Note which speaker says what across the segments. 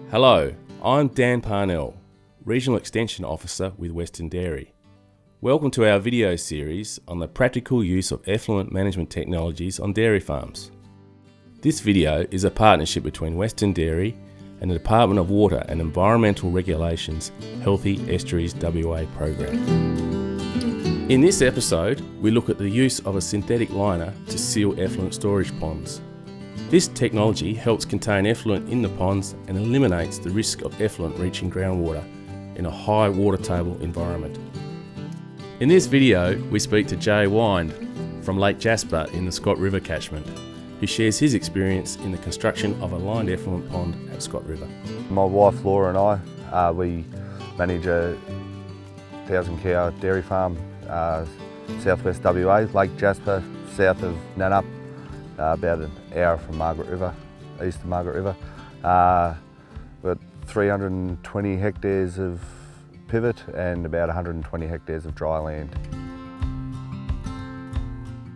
Speaker 1: Hello, I'm Dan Parnell, Regional Extension Officer with Western Dairy. Welcome to our video series on the practical use of effluent management technologies on dairy farms. This video is a partnership between Western Dairy and the Department of Water and Environmental Regulations Healthy Estuaries WA program. In this episode, we look at the use of a synthetic liner to seal effluent storage ponds. This technology helps contain effluent in the ponds and eliminates the risk of effluent reaching groundwater in a high water table environment. In this video, we speak to Jay Wind from Lake Jasper in the Scott River catchment, who shares his experience in the construction of a lined effluent pond at Scott River.
Speaker 2: My wife Laura and I, we manage a 1,000-cow dairy farm, southwest WA, Lake Jasper, south of Nannup, about an hour from Margaret River, east of Margaret River. We've got 320 hectares of pivot and about 120 hectares of dry land.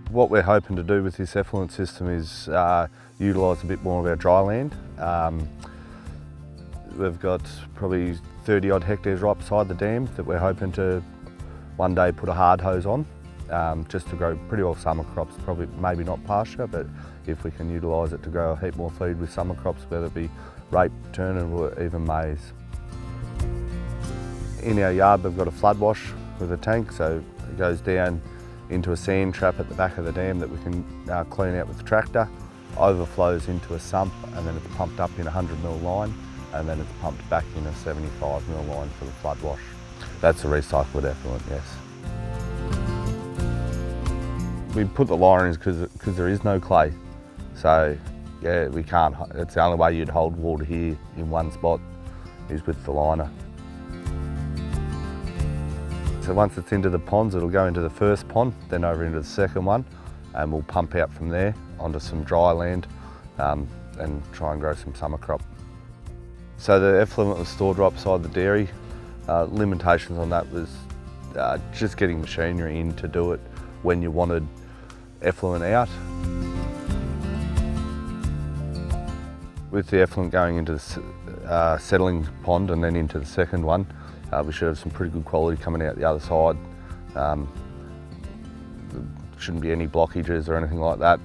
Speaker 2: What we're hoping to do with this effluent system is utilise a bit more of our dry land. We've got probably 30 odd hectares right beside the dam that we're hoping to one day put a hard hose on, just to grow pretty well summer crops, probably maybe not pasture, but if we can utilise it to grow a heap more feed with summer crops, whether it be rape, turnip or even maize. In our yard we've got a flood wash with a tank, so it goes down into a sand trap at the back of the dam that we can clean out with the tractor, overflows into a sump, and then it's pumped up in a 100mm line, and then it's pumped back in a 75mm line for the flood wash. That's a recycled effluent, yes. We put the liner in because there is no clay, so yeah, we can't. It's the only way you'd hold water here in one spot is with the liner. So once it's into the ponds, it'll go into the first pond, then over into the second one, and we'll pump out from there onto some dry land and try and grow some summer crop. So the effluent was stored right beside the dairy. Limitations on that was just getting machinery in to do it when you wanted effluent out. With the effluent going into the settling pond and then into the second one, we should have some pretty good quality coming out the other side. There shouldn't be any blockages or anything like that.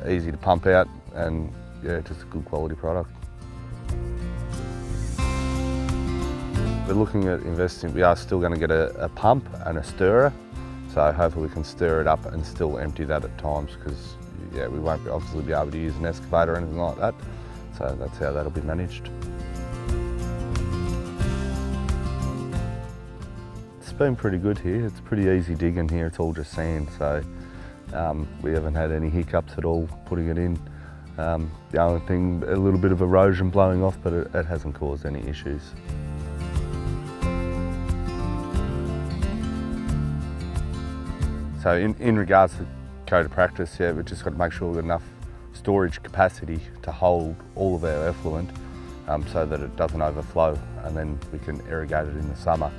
Speaker 2: Easy to pump out and yeah, just a good quality product. We're looking at investing, we are still going to get a pump and a stirrer, so hopefully we can stir it up and still empty that at times, because yeah, we won't obviously be able to use an excavator or anything like that, so that's how that'll be managed. It's been pretty good here, it's pretty easy digging here, it's all just sand, so we haven't had any hiccups at all putting it in. The only thing, a little bit of erosion blowing off, but it hasn't caused any issues. So in regards to code of practice, yeah, we've just got to make sure we've got enough storage capacity to hold all of our effluent so that it doesn't overflow, and then we can irrigate it in the summer.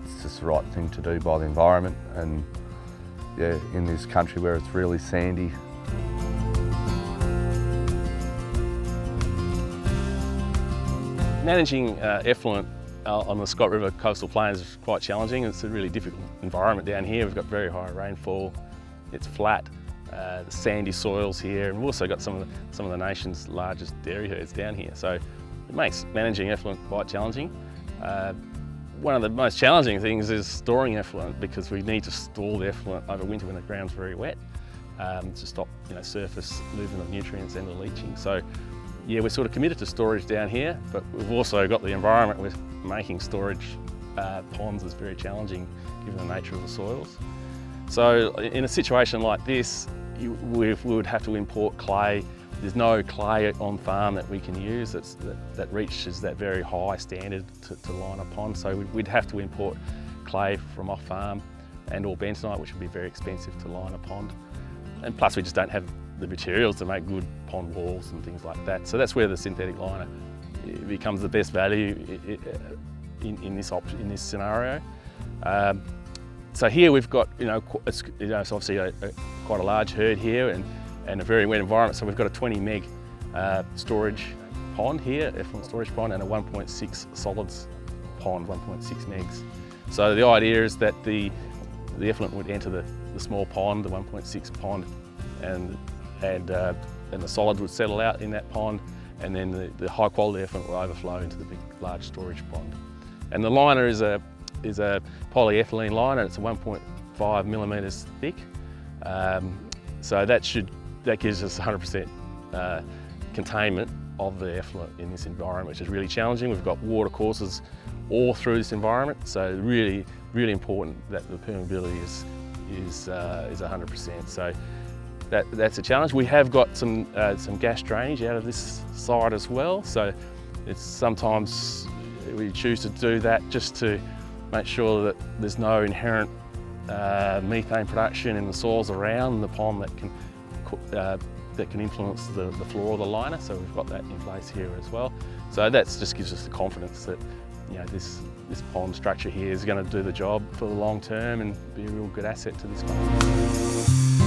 Speaker 2: It's just the right thing to do by the environment, and yeah, in this country where it's really sandy.
Speaker 1: Managing effluent on the Scott River coastal plains is quite challenging. It's a really difficult environment down here. We've got very high rainfall, it's flat, the sandy soils here, and we've also got some of the nation's largest dairy herds down here. So it makes managing effluent quite challenging. One of the most challenging things is storing effluent, because we need to store the effluent over winter when the ground's very wet to stop surface movement of nutrients and the leaching. So yeah, we're sort of committed to storage down here, but we've also got the environment with making storage ponds is very challenging given the nature of the soils. So in a situation like this, we would have to import clay. There's no clay on farm that we can use that reaches that very high standard to line a pond. So we'd have to import clay from off farm and or bentonite, which would be very expensive to line a pond. And plus we just don't have the materials to make good pond walls and things like that. So that's where the synthetic liner becomes the best value in this scenario. So here we've got, it's obviously quite a large herd here and a very wet environment. So we've got a 20 meg storage pond here, effluent storage pond, and a 1.6 solids pond, 1.6 megs. So the idea is that the effluent would enter the small pond, the 1.6 pond, and the solids would settle out in that pond, and then the high quality effluent will overflow into the big, large storage pond. And the liner is a polyethylene liner. It's 1.5 millimeters thick. So that gives us 100% containment of the effluent in this environment, which is really challenging. We've got water courses all through this environment, so really, really important that the permeability is 100%. So that's a challenge. We have got some gas drainage out of this side as well. So it's sometimes we choose to do that just to make sure that there's no inherent methane production in the soils around the pond that can influence the floor of the liner. So we've got that in place here as well. So that just gives us the confidence that this pond structure here is going to do the job for the long term and be a real good asset to this farm.